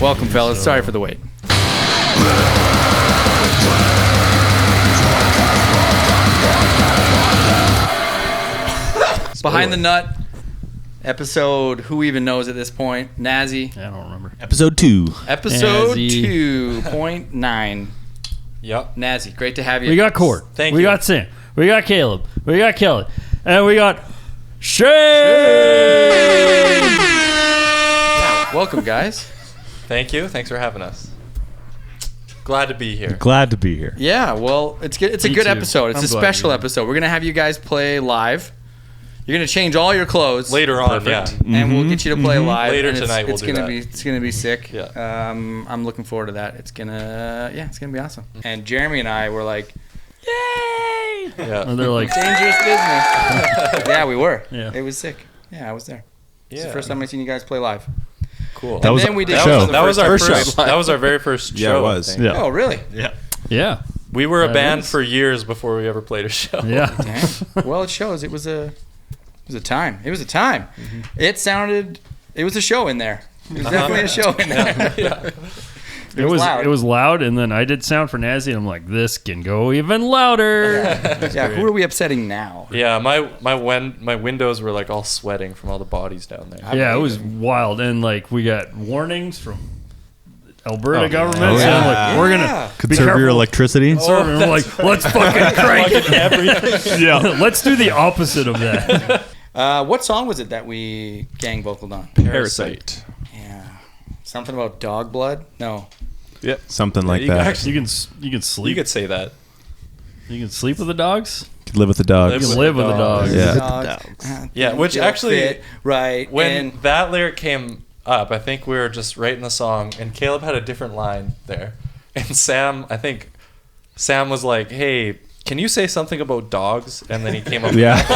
Welcome, fellas. Sorry for the wait. Behind the Nut episode, who even knows at this point? Nazzy. I don't remember. Episode 2. Episode Nazzy. 2.9. Yep. Nazzy, great to have you. We got Court. Thank we you. got Sam. We got Caleb. We got Kelly. And we got Shane. Welcome, guys. Thank you. Thanks for having us. Glad to be here. Glad to be here. Yeah, well, it's a Me good too. episode. It's I'm a glad special you're here. episode. We're going to have you guys play live. You're going to change all your clothes. Later on, Perfect. yeah. And we'll get you to play live. Later and tonight, it's we'll do gonna that. It's gonna be sick. Yeah. I'm looking forward to that. It's gonna be awesome. And Jeremy and I were like, yay! Yeah. And they're like, Dangerous business. Yeah, we were. Yeah. It was sick. Yeah, I was there. It's Yeah. the first time I've seen you guys play live. Cool. That was then we did our show. show. The That was our first first. show. That was our very first Yeah, show. it was. I think. Yeah. Oh, really? yeah. We were a That band is. for years before we ever played a show. Yeah. Dang. Well, it shows. It was a time. It was a time. It sounded. It was a show in there. It was definitely a show in there. Yeah. It was loud. It was loud, and then I did sound for Nazzy, and I'm like, this can go even louder. Yeah. Who are we upsetting now? Yeah, my windows were like all sweating from all the bodies down there. Yeah, it was wild, and like we got warnings from Alberta government Oh, saying yeah. like we're gonna Yeah. be Conserve your careful. electricity. And we're like, let's fucking crank it. Everything. Yeah, let's do the opposite of that. What song was it that we gang vocaled on? Parasite. Yeah. Something about dog blood? No. Something like You that. actually- You can You sleep. could say that. You can sleep with the dogs. Live with the dogs. You can live with the dogs. Yeah. Dogs. Yeah, which You'll actually- fit right. When in. that lyric came up, I think we were just writing the song, and Caleb had a different line there. And I think Sam was like, hey, can you say something about dogs? And then he came up with Yeah. Nice.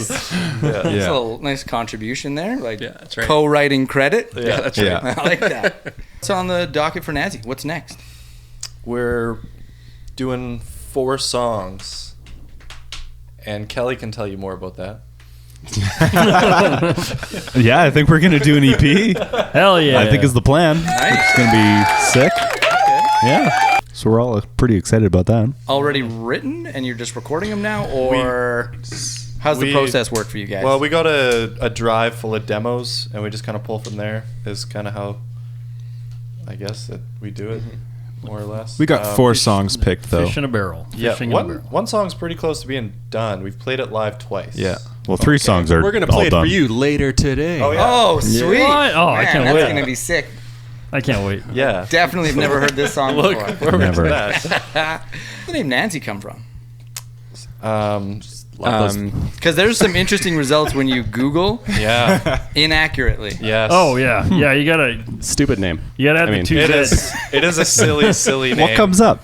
that. That's Yeah. a little nice contribution there. Like that's right. co-writing credit. Yeah, that's Yeah. I like that. What's on the docket for Nazzy? What's next? We're doing 4 songs, and Kelly can tell you more about that. Yeah, I think we're going to do an EP. Hell yeah! I think is the plan. Nice. It's going to be sick. Yeah. So we're all pretty excited about that. Already written, and you're just recording them now, or how's the we- process work for you guys? Well, we got a drive full of demos, and we just kind of pull from there. Is kind of how I guess that we do it, more or less. We got 4 songs picked, though. Fish in a barrel. Yeah, Fishing in a barrel. one song's pretty close to being done. We've played it live twice. Yeah. Well, 3 songs are We're going to all play it done. for you later today. Oh, yeah. Oh, sweet! What? Oh, I Man, can't that's wait. gonna be sick. I can't wait. Yeah. Definitely have never heard this song Look, before. where Never. was that? Where's the name Nancy come from? Because Because there's some interesting results when you Google Yeah. inaccurately. Yes. Oh yeah, yeah. You gotta stupid name. add I the mean, 2 It Z's. is. It is a silly name. What comes up?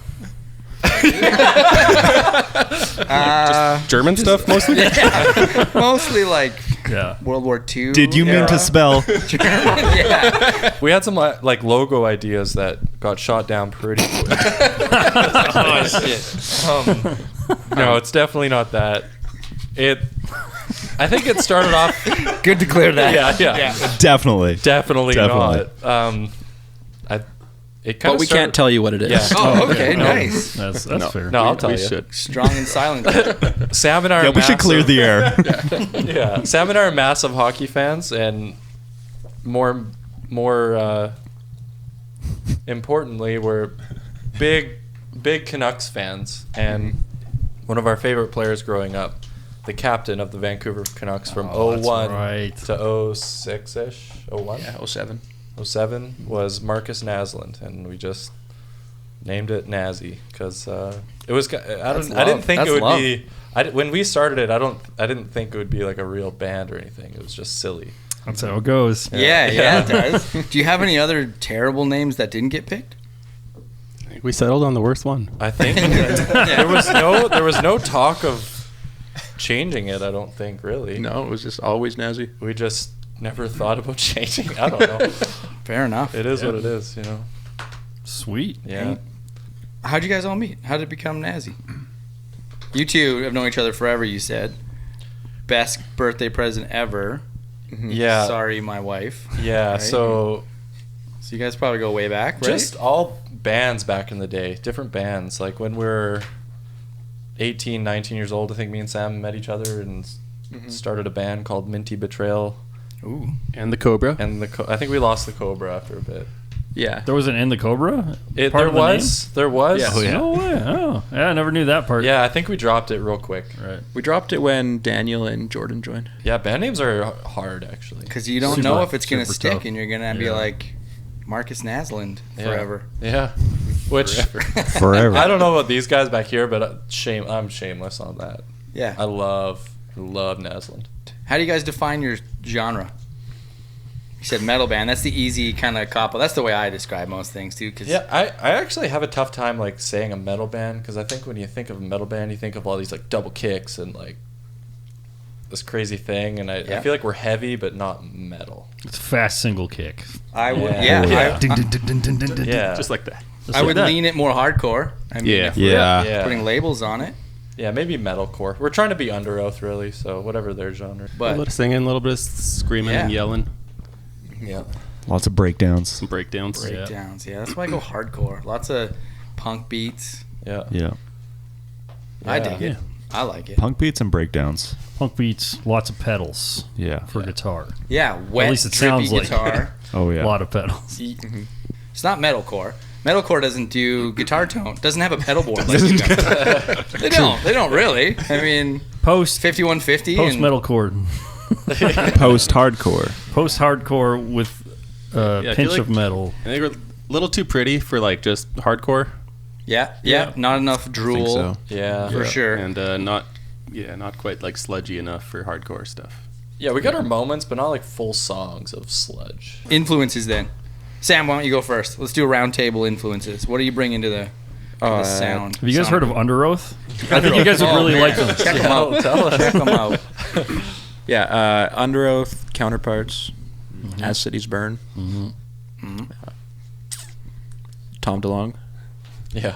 German stuff mostly? Mostly like Yeah. World War II. Did you mean era. to spell? Yeah. We had some like logo ideas that got shot down pretty quick. Oh shit. No, it's definitely not that. I think it started off. Good to clear that. Yeah. Definitely. Definitely Definitely. not. It kind But we can't tell you what it is. Yeah. Oh, okay, nice. That's fair. No, I'll tell we you. should. Strong and silent. Sam and I are Yeah, we should clear the air. Yeah, Sam and I are massive hockey fans, and more importantly, we're big Canucks fans. And one of our favorite players growing up, the captain of the Vancouver Canucks from that's 01 right. to 06-ish, 01? Yeah, 07. 07 was Marcus Naslund, and we just named it Nazzy because it was. I didn't think That's it would love. be. When we started it, I didn't think it would be like a real band or anything. It was just silly. That's how it goes. Yeah, it does. Do you have any other terrible names that didn't get picked? I think we settled on the worst one. I think there was no talk of changing it. I don't think really. No, it was just always Nazzy. We just never thought about changing. I don't know. Fair enough. It is what it is, you know. Sweet. Yeah. How'd you guys all meet? How did it become Nazzy? You two have known each other forever, you said. Best birthday present ever. Yeah. Sorry, My Wife. Yeah, Right. so you guys probably go way back, right? just all bands back in the day, different bands. Like when we were 18, 19 years old, I think me and Sam met each other and started a band called Minty Betrayal. Ooh. And the Cobra. And I think we lost the Cobra after a bit. Yeah. There was an In the Cobra? There part of the was. There was. Yeah. Oh, yeah. No way. Oh, yeah, I never knew that part. Yeah, I think we dropped it real quick. Right. We dropped it when Daniel and Jordan joined. Yeah, band names are hard, actually. Because you don't Super- know if it's going to super stick, tough. and you're going to be Yeah. like Marcus Naslund Yeah. forever. Yeah. Which, Forever. I don't know about these guys back here, but I'm shameless on that. Yeah. I love Naslund. How do you guys define your genre? You said metal band. That's the easy kind of cop. That's the way I describe most things too. Cause Yeah, I actually have a tough time like saying a metal band because I think when you think of a metal band, you think of all these like double kicks and like this crazy thing, and I feel like we're heavy but not metal. It's a fast single kick. I would. Yeah. Yeah. Yeah. Yeah, Just like that. Just I like would that. lean it more hardcore. I mean, Yeah. if we're Yeah. putting labels on it, yeah, maybe metalcore. We're trying to be Under Oath really, so whatever their genre. A but little bit of singing, a little bit of screaming and Yeah. yelling. Yeah. Lots of breakdowns. Some breakdowns. Yeah. breakdowns. Yeah, that's why I go hardcore. Lots of punk beats. Yeah. Yeah. I dig it. Yeah. I like it. Punk beats and breakdowns. Punk beats, lots of pedals Yeah. for guitar. Yeah, wet, At least it drippy sounds like guitar. Oh, yeah. A lot of pedals. It's not metalcore. Metalcore doesn't do guitar tone. Doesn't have a pedal board like you guys. They don't. They don't really. I mean, Post 5150 post and metalcore. Post-hardcore. Post hardcore with a Yeah, I pinch feel of like- metal. I think we're a little too pretty for like just hardcore. yeah, Yeah. not enough I think drool so. Yeah. for sure. And not quite like sludgy enough for hardcore stuff. Yeah, we got our moments, but not like full songs of sludge. Influences then. Sam, why don't you go first? Let's do a round table influences. What do you bring into the sound? Have you guys sound? heard of Under Oath? I think you guys would really like them. Check them out. Check them out. Yeah, Under Oath, Counterparts, As Cities Burn, Tom DeLonge, Yeah.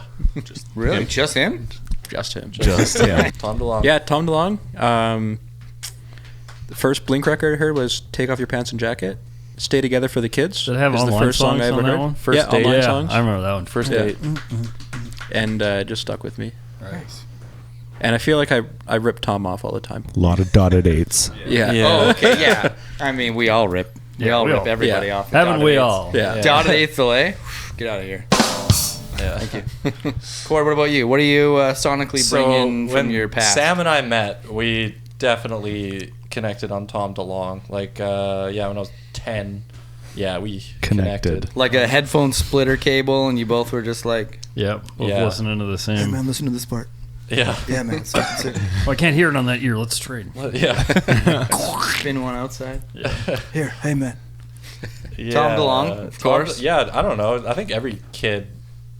Really? Just him? just him. Just, yeah. Tom DeLonge. Yeah, Tom DeLonge. The first Blink record I heard was "Take Off Your Pants and Jacket." Stay Together for the Kids. Did it have is the online first song songs I ever on that heard. one? First date. online Yeah, songs. I remember that one. First Yeah. date. And it just stuck with me. Nice. And I feel like I rip Tom off all the time. A lot of dotted eights. Yeah. Yeah. Oh, okay, yeah. I mean, we all rip. We Yeah, all we rip all- everybody yeah. off. the Haven't dotted we eights. all? Yeah. Dotted eighth delay. Get out of here. Yeah. Thank you. Cord, what about you? What do you sonically bring in from when your past? Sam and I met, we definitely connected on Tom DeLonge. Like, when I was 10, we connected. Like a headphone splitter cable, and you both were just like, Yep, both Yeah. listening to the same. listen to this part. Yeah. Yeah, man. Oh, I can't hear it on that ear. Let's trade. Yeah. Spin one outside. Yeah. Here, hey, man. Yeah. Tom DeLonge, of course. Yeah, I don't know. I think every kid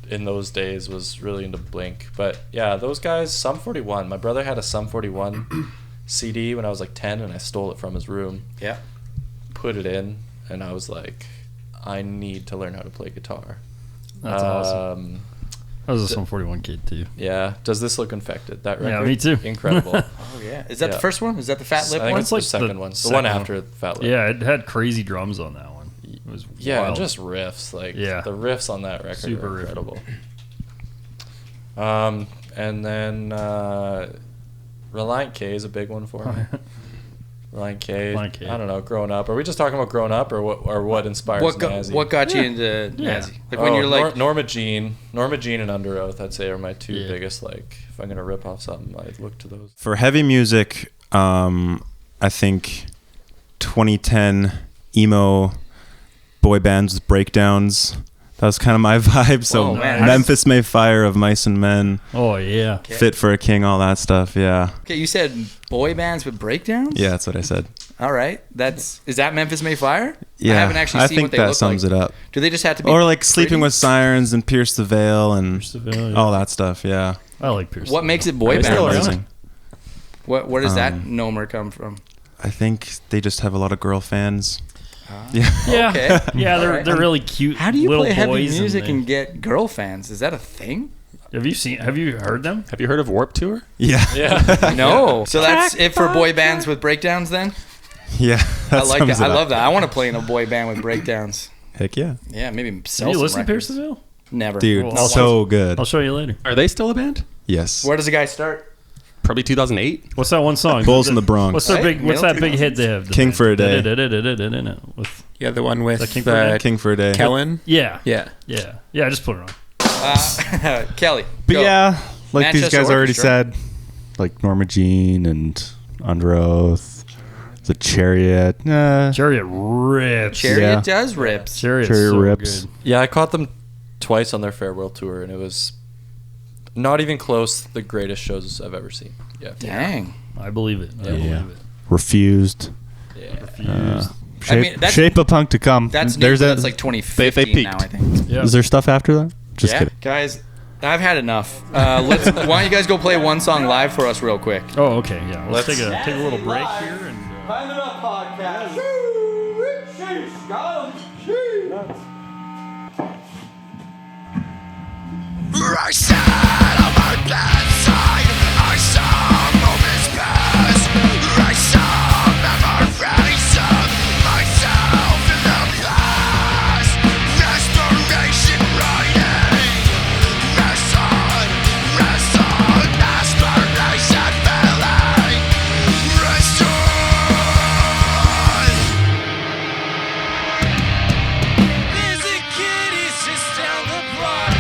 in those days was really into Blink. But yeah, those guys, Sum 41. My brother had a Sum 41 CD when I was like 10, and I stole it from his room. Yeah. Put it in, and I was like, I need to learn how to play guitar. That's awesome. I was a Sum 41 kid too. Yeah. Does this look infected? That Yeah, record? me too. Incredible. Oh, yeah. Is that Yeah. the first one? Is that the Fat Lip I think one? it's It's the like second the one. The second one one. after Fat Lip. Yeah, it had crazy drums on that one. It was Yeah, wild. and just riffs. Like, Yeah. the riffs on that record Super are riffy. incredible. And then Reliant K is a big one for me. Reliant K. Reliant K. I don't know, growing up. Are we just talking about growing up, or what inspires Nazzy? What got you Yeah. into Yeah. Nazzy? Like when you're like, Norma Jean and Under Oath, I'd say are my two Yeah. biggest. Like, if I'm gonna rip off something, I look to those. For heavy music, I think 2010 emo boy bands with breakdowns. That was kind of my vibe. So Whoa, man. Memphis May Fire of Mice and Men, Oh yeah. Okay. Fit for a King, all that stuff. Yeah. okay, you said boy bands with breakdowns? Yeah, that's what I said. All right. Is that Memphis May Fire? Yeah. I haven't actually seen think what they that look sums like. it up. Do they just have to be Or like Sleeping pretty? with Sirens and Pierce the Veil and Pierce the Veil, yeah. all that stuff. Yeah. I like Pierce. What makes it boy They're still bands? amazing. Where does that Um, nomer come from? I think they just have a lot of girl fans. Ah. Yeah. Yeah. Okay. Yeah, they're Alright. they're really cute. How do you little play heavy boys music they- and get girl fans? Is that a thing? Have you heard them? Have you heard of Warped Tour? Yeah. Yeah. No. So that's it for boy bands with breakdowns then? Yeah. I like sums that. I it up. love that. I want to play in a boy band with breakdowns. Heck yeah. Yeah, maybe sell Have you some listened to records. Pierceville? Never. Dude, Well, so good. I'll show you later. Are they still a band? Yes. Where does the guy start? Probably 2008. What's that one song? Bulls in the Bronx. What's their Right? big? What's Middle that big hit they have? King for a Day. With Yeah, the one with that King for a Day? King for a Day. Kellen. yeah, Yeah. yeah. I just put it on. Kelly. But go. yeah, like these Manchester guys already Orchestra. said, like Norma Jean and Under Oath, the Chariot. Chariot rips. Chariot Yeah. does rips. Chariot's Chariot so rips. good. Yeah, I caught them twice on their farewell tour, and it was not even close the greatest shows I've ever seen. Yeah. Dang. I believe it. I Yeah. believe it. Refused. Yeah. Refused. I mean, that's- Shape of Punk to come. That's new, There's but a, that's like 2015 they now, peaked. I think. Yeah. Is there stuff after that? Just yeah, kidding. guys, I've had enough. Why don't you guys go play one song live for us real quick? Oh, okay. Yeah. Let's Let's- take a little break here and. I sat on my bedside, I saw moments pass, I saw memories of myself in the past. Restoration writing, rest on, aspiration failing, rest on. There's a kid, he's just down the block.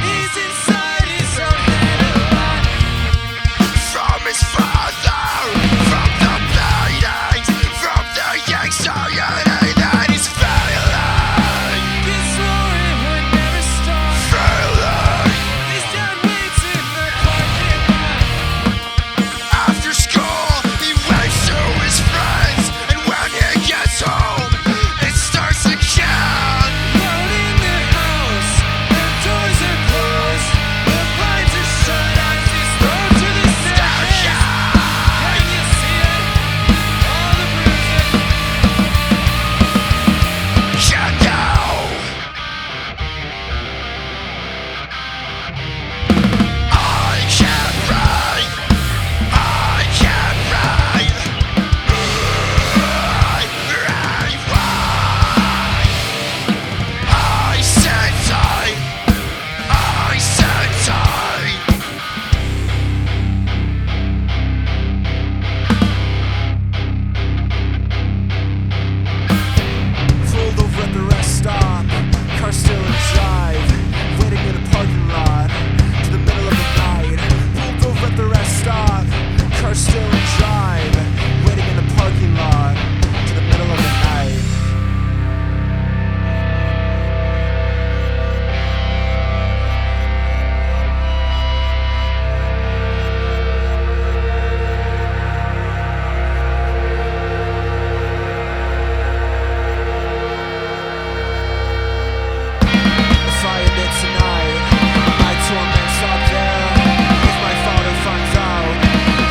He's inside his own head a lot. From his father, from the beatings, from the anxiety that he's feeling. He swore it would never stop. Failing. His dad waits in the parking lot. After school, he waves to his friends, and when he gets home, it starts again. Alone in the house, the doors are closed, the blinds are shut as he's thrown to the staircase. Can you see it? All the bruising. Can't go. I can't breathe. I can't breathe. I said time. I said time. Pulled over at the rest stop, car still in drive, waiting in a parking lot to the middle of the night. Pulled over at the rest stop, car still in drive, waiting in the parking lot to the middle of the night. If I end it tonight, my torment's up there. If my father finds out,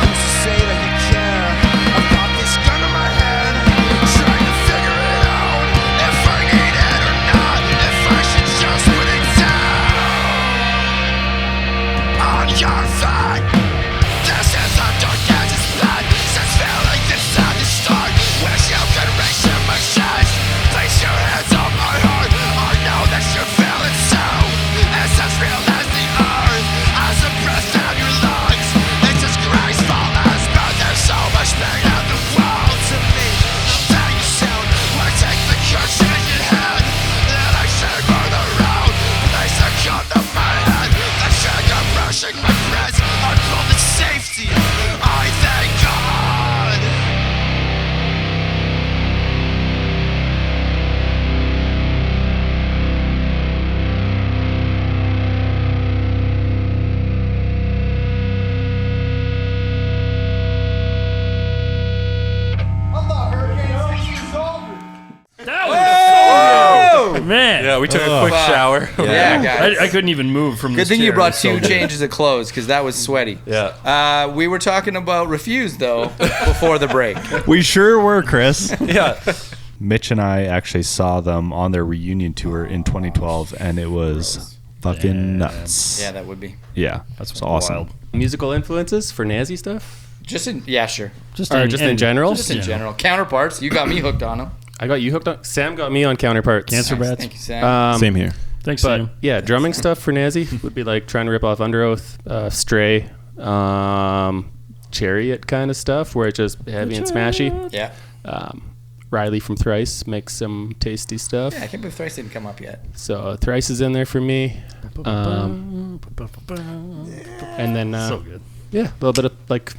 who's to say that he care? I've got this gun in my head, trying to figure it out. If I need it or not, if I should just put it down. On your side, this is the darkest bed. Since feeling this at the start, wish you could reach in my chest. Place your hands on my heart. I know that you feel it too. It's as real as the earth, as the breath of your lungs. It's as graceful as birth. There's so much pain in the world to me. Thank you soon. Why take the curse in your head? Then I shake for the road. Place a gun to my head. The sugar brushing my breath. I pulled to safety. I thank God. Man. Yeah, we took a quick Fuck. shower. Yeah, guys. I couldn't even move from Good this thing you chair. brought It's so two good. changes of clothes because that was sweaty. Yeah. We were talking about Refused, though, before the break. We sure were, Chris. Yeah. Mitch and I actually saw them on their reunion tour in 2012, and it was fucking nuts. Yeah, that would be. Yeah, that's awesome. wild. Musical influences for Nazi stuff? Just in, yeah, sure. Just Or just in general? Just in general. Counterparts. You got me hooked on them. I got you hooked on. Sam got me on counterparts. Cancer Nice. bats. Thank you, Sam. Same here. Thanks, But Sam. yeah, drumming stuff for Nazzy would be like trying to rip off Under Oath, Stray, Chariot kind of stuff where it's just heavy and smashy. Yeah. Riley from Thrice makes some tasty stuff. Yeah, I can't believe Thrice didn't come up yet. So Thrice is in there for me. And then So good. yeah, a little bit of like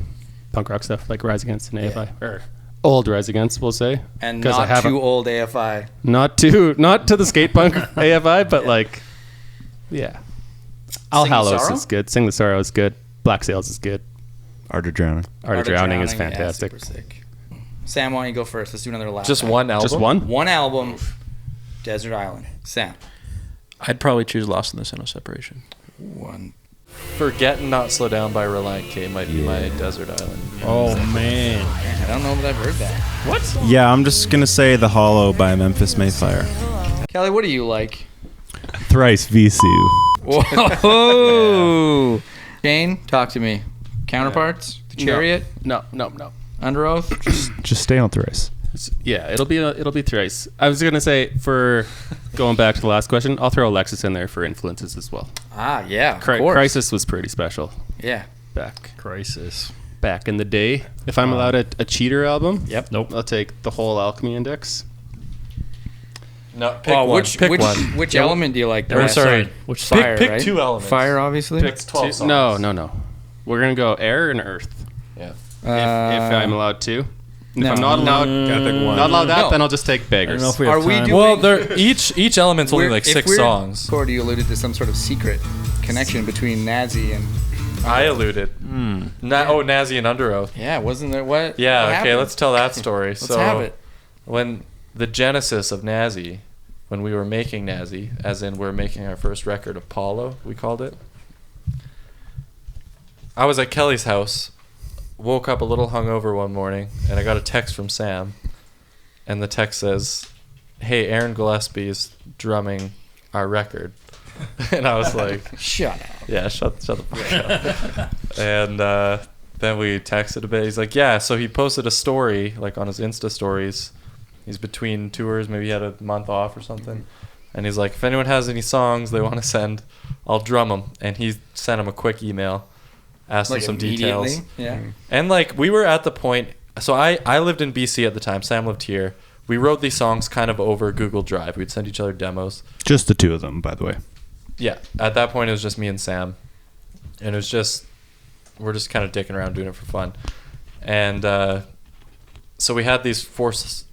punk rock stuff like Rise Against and AFI or old Rise Against, we'll say. And 'Cause I not haven't- too old AFI. Not to the skate punk AFI, but like yeah. All Sing the Hallows Sorrow? is good. Sing the Sorrow is good. Black Sails is good. Art of Drowning. Art of Drowning is Yeah, fantastic. super sick. Sam, why don't you go first? Let's do another lap. Just one album. Just one? One album. Desert Island. Sam. I'd probably choose Lost in the Sin of Separation. One. Forget and Not Slow Down by Reliant K might be my Desert Island. Oh man. Man, I don't know that I've heard that. What? Yeah, I'm just gonna say The Hollow by Memphis Mayfire. Kelly, what do you like? Thrice Visu. Whoa. Shane, talk to me. Counterparts? The Chariot? No. Under Oath? Just stay on Thrice. Yeah, it'll be Thrice. I was gonna say for going back to the last question, I'll throw Alexis in there for influences as well. Ah, yeah. Of course. Crisis was pretty special Yeah. Crisis. back in the day. If I'm allowed a cheater album, Yep. Nope. I'll take the whole Alchemy Index. No, pick Oh, one. which one. element do you like? Or sorry, Which Fire, pick right? two elements. Fire, obviously. Pick 12 songs. No. We're gonna go air and earth. Yeah. If I'm allowed to. no. If I'm not allowed, not allowed that, No. then I'll just take I don't beggars. know if we Are have we time. doing- Well, they're each element's only like 6 songs. Cordy, you alluded to some sort of secret connection between Nazzy and... I alluded. Nazzy and Under Oath. Yeah, wasn't there? What? Yeah, what okay, happened? let's tell that story. Let's so have it. when the genesis of Nazzy, when we were making Nazzy, as in we're making our first record, Apollo, we called it. I was at Kelly's house, woke up a little hungover one morning, and I got a text from Sam, and the text says, "Hey, Aaron Gillespie's drumming our record," and I was like, Shut up. "Yeah, shut the fuck up." And then we texted a bit. He's like, "Yeah." So he posted a story, like on his Insta stories. He's between tours, maybe he had a month off or something. And he's like, "If anyone has any songs they want to send, I'll drum them." And he sent him a quick email, asked him some details. immediately? Yeah. And like we were at the point, so I lived in BC at the time. Sam lived here. We wrote these songs kind of over Google Drive. We'd send each other demos. Just the two of them, by the way. Yeah, at that point it was just me and Sam, and it was just we're just kind of dicking around doing it for fun. And so we had these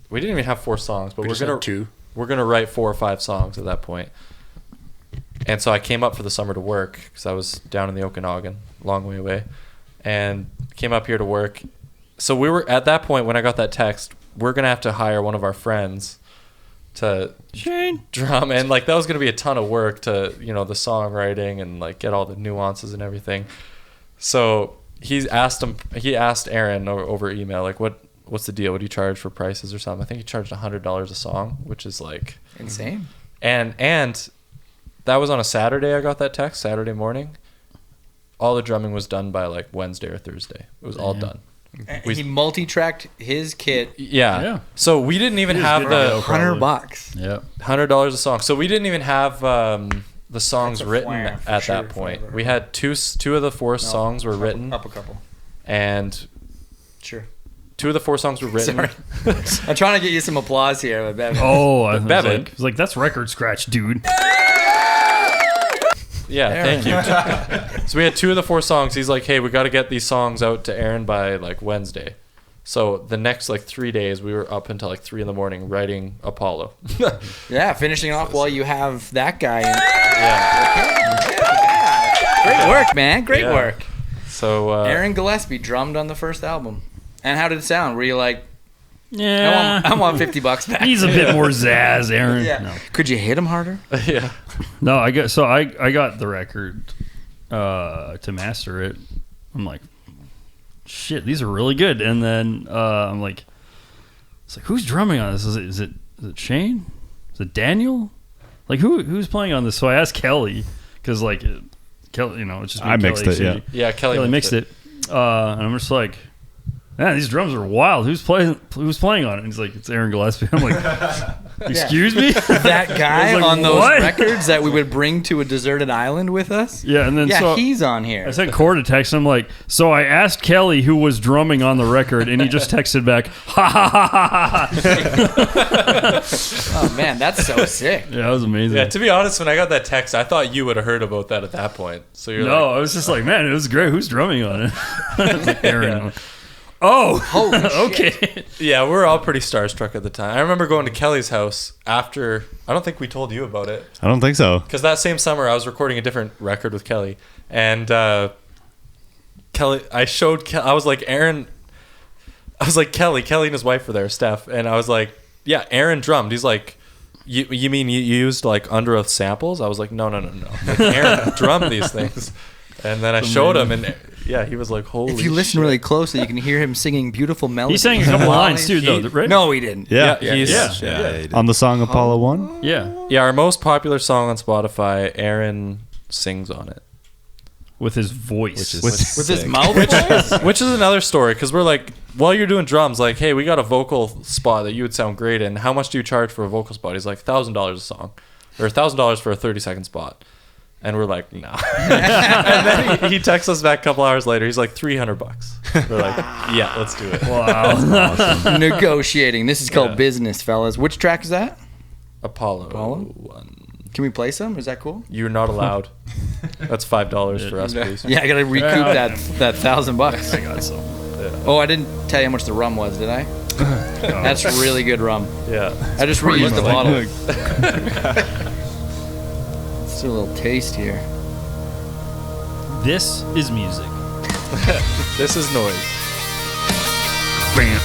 we didn't even have 4 songs, but we're gonna write 4 or 5 songs at that point. And so I came up for the summer to work because I was down in the Okanagan, long way away, and came up here to work. So we were at that point when I got that text, we're gonna have to hire one of our friends to drum, and like that was gonna be a ton of work to the songwriting and like get all the nuances and everything. So he asked Aaron over email, like what's the deal? What do you charge for prices or something? I think he charged $100 a song, which is like Insane. and that was on a Saturday. I got that text Saturday morning. All the drumming was done by like Wednesday or Thursday. It was all done. He multi-tracked his kit. Yeah. So we didn't even have the $100. Yeah. $100 a song. So we didn't even have the songs That's a written flair for at sure, that if point. I've ever We heard. had two of the 4 songs were written, Up a couple. and Sure. 2 of the 4 songs were written. Sorry. I'm trying to get you some applause here. But Bevan. Oh, I was Bevan. like, that's record scratch, dude. Yeah, thank you. So we had 2 of the 4 songs. He's like, "Hey, we got to get these songs out to Aaron by like Wednesday." So the next like 3 days, we were up until like 3 a.m. writing Apollo. Yeah, finishing off while you have that guy. Yeah. Great work, man. Great Yeah. work. So Aaron Gillespie drummed on the first album. And how did it sound? Were you like, Yeah. I want $50 back? He's a bit more zazz, Aaron. Yeah. No. Could you hit him harder? yeah. No, I got the record to master it. I'm like, shit, these are really good. And then I'm like, it's like, who's drumming on this? Is it Shane? Is it Daniel? Like who's playing on this? So I asked Kelly because like Kelly, it's just me I and mixed Kelly, it, yeah. so Yeah, Kelly Kelly mixed it. And I'm just like, man, these drums are wild. Who's playing on it? And he's like, it's Aaron Gillespie. I'm like, excuse me? That guy I was like, on those what? records that we would bring to a deserted island with us? Yeah, and then Yeah, he's on here. I sent Cord a text. I'm like, so I asked Kelly who was drumming on the record, and he just texted back, ha ha ha ha ha. Oh man, that's so sick. Yeah, that was amazing. Yeah, to be honest, when I got that text, I thought you would have heard about that at that point. So you're No, like, I was just like, man, it was great. Who's drumming on it? I was like, Aaron. Oh, Holy okay. yeah, we're all pretty starstruck at the time. I remember going to Kelly's house after. I don't think we told you about it. I don't think so. Because that same summer, I was recording a different record with Kelly, and Kelly, I was like, Aaron, I was like, Kelly and his wife were there, Steph, and I was like, yeah, Aaron drummed. He's like, you mean you used like Under Oath samples? I was like, no. Like, Aaron drummed these things, and then I showed him, and yeah, he was like, holy. If you listen shit. really closely, you can hear him singing beautiful melodies. He sang a couple lines too, though, right? No, he didn't. Yeah. Yeah. On the song Apollo 1? Yeah, Yeah, our most popular song on Spotify, Aaron sings on it. with his voice. With his mouth. Which is another story, because we're like, while you're doing drums, like, hey, we got a vocal spot that you would sound great in. How much do you charge for a vocal spot? He's like, $1,000 a song, or $1,000 for a 30-second spot. And we're like, nah. And then he texts us back a couple hours later. He's like, $300. We're like, yeah, let's do it. Wow. Negotiating. This is called Yeah. business, fellas. Which track is that? Apollo. Apollo? 1. Can we play some? Is that cool? You're not allowed. That's $5 for us, please. Yeah, I gotta recoup that $1,000. I got some. Oh, I didn't tell you how much the rum was, did I? That's really good rum. Yeah. I just reused the bottle. Let's do a little taste here. This is music. This is noise. Bam.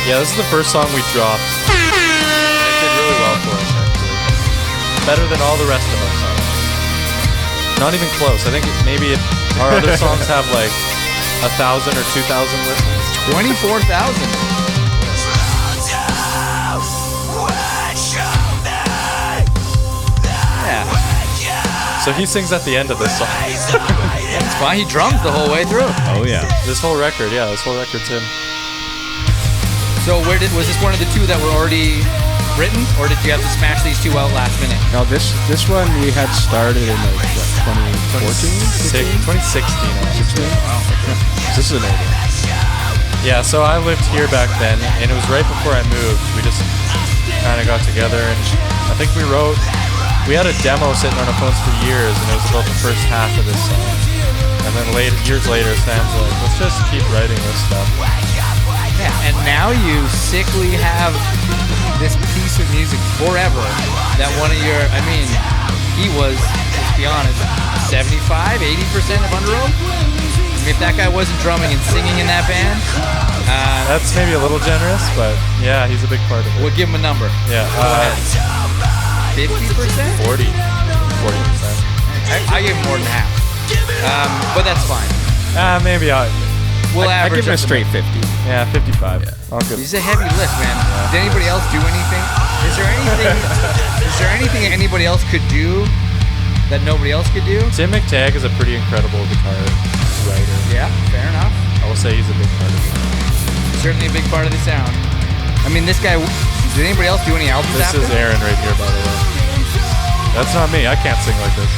Yeah, this is the first song we dropped. It did really well for us, actually. Better than all the rest of our songs. Not even close. I think maybe our other songs have like 1,000 or 2,000 listens. 24,000. Yeah, So he sings at the end of this song. it's fine. He drums the whole way through. Oh, yeah. This whole record's him. So was this one of the two that were already written, or did you have to smash these two out last minute? No, this one we had started in like what, 2014? 2016. Wow. This is an old one. Yeah, so I lived here back then, and it was right before I moved. We just kind of got together, and I think we had a demo sitting on our phones for years, and it was about the first half of this song. And then years later, Sam's like, let's just keep writing this stuff. Yeah, and now you sickly have this piece of music forever that one of your, I mean, he was, let's be honest, 75, 80% of Under Oath? If that guy wasn't drumming and singing in that band, That's maybe a little generous, but yeah, he's a big part of it. we'll give him a number. Yeah, 50%? 40%. I give him more than half. But that's fine. Maybe We'll I average give him a up the straight 50. yeah, 55. I'll give. He's a heavy lift, man. Did anybody else do anything? Is there anything anybody else could do that nobody else could do? Tim McTagg is a pretty incredible guitar writer. Yeah, fair enough. I will say he's a big part of it. Certainly a big part of the sound. I mean, this guy. Did anybody else do any albums This after? is Aaron right here, by the way. That's not me. I can't sing like this.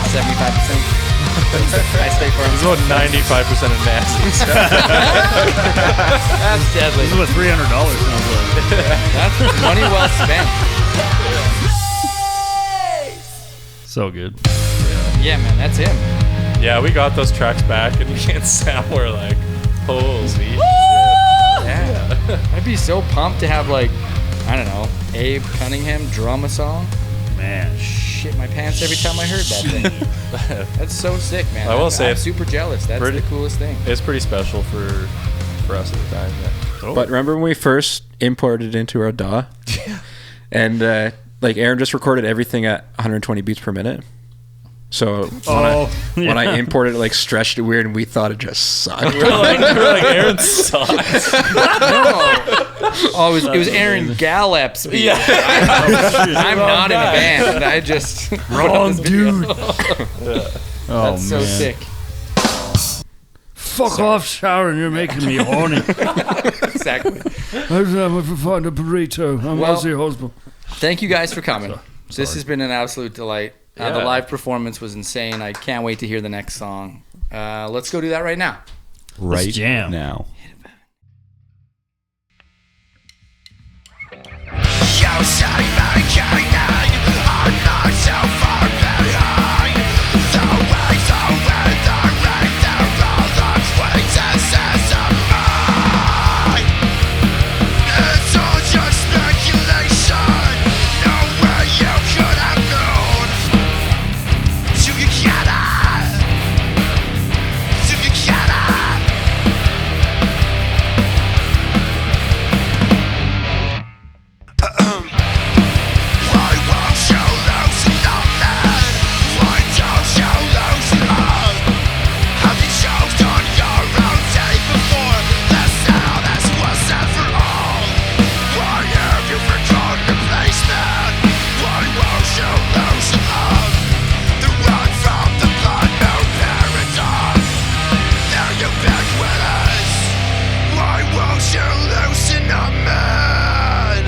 75%. I stay firm. This is about 95% of Nazzy's. That's deadly. This is what $300 sounds like. That's money well spent. So good. Yeah, man, that's him. Yeah, we got those tracks back, and me and Sam were like, holy shit. Yeah. I'd be so pumped to have, like, I don't know, Abe Cunningham drum a song. Man. Shit my pants every time I heard that thing. That's so sick, man. I will say I'm it's super jealous. That's pretty- the coolest thing. It's pretty special for us at the time. Yeah. But remember when we first imported into our DAW? And like Aaron just recorded everything at 120 beats per minute. So when I imported it, like stretched it weird, and we thought it just sucked. We're like Aaron sucks. No. Oh, it was Aaron Gallup's beat. I'm not in a band. I just Wrong dude. Oh, That's so man. sick. Fuck off, Sharon. You're making me horny. Exactly. I'm for find a burrito. I'm Well- Ozzy Osbourne. Thank you guys for coming. This has been an absolute delight. The live performance was insane. I can't wait to hear the next song. Let's go do that right now. Right jam. now. You say making I'm not so far behind. The waves are with the rain, they're all the weaknesses of mine. It's all just speculation. Nowhere you could have known. So you cannot. So you cannot. Why won't you loosen up, man? Why don't you loosen up? Have you choked on your own day before? That's how this was ever all. Why have you forgotten the place, man? Why won't you loosen up? The run from the blood moon paradox. Now you're back with us. Why won't you loosen up, man?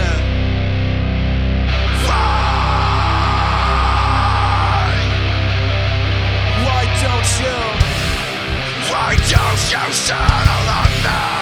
Why don't you settle on that?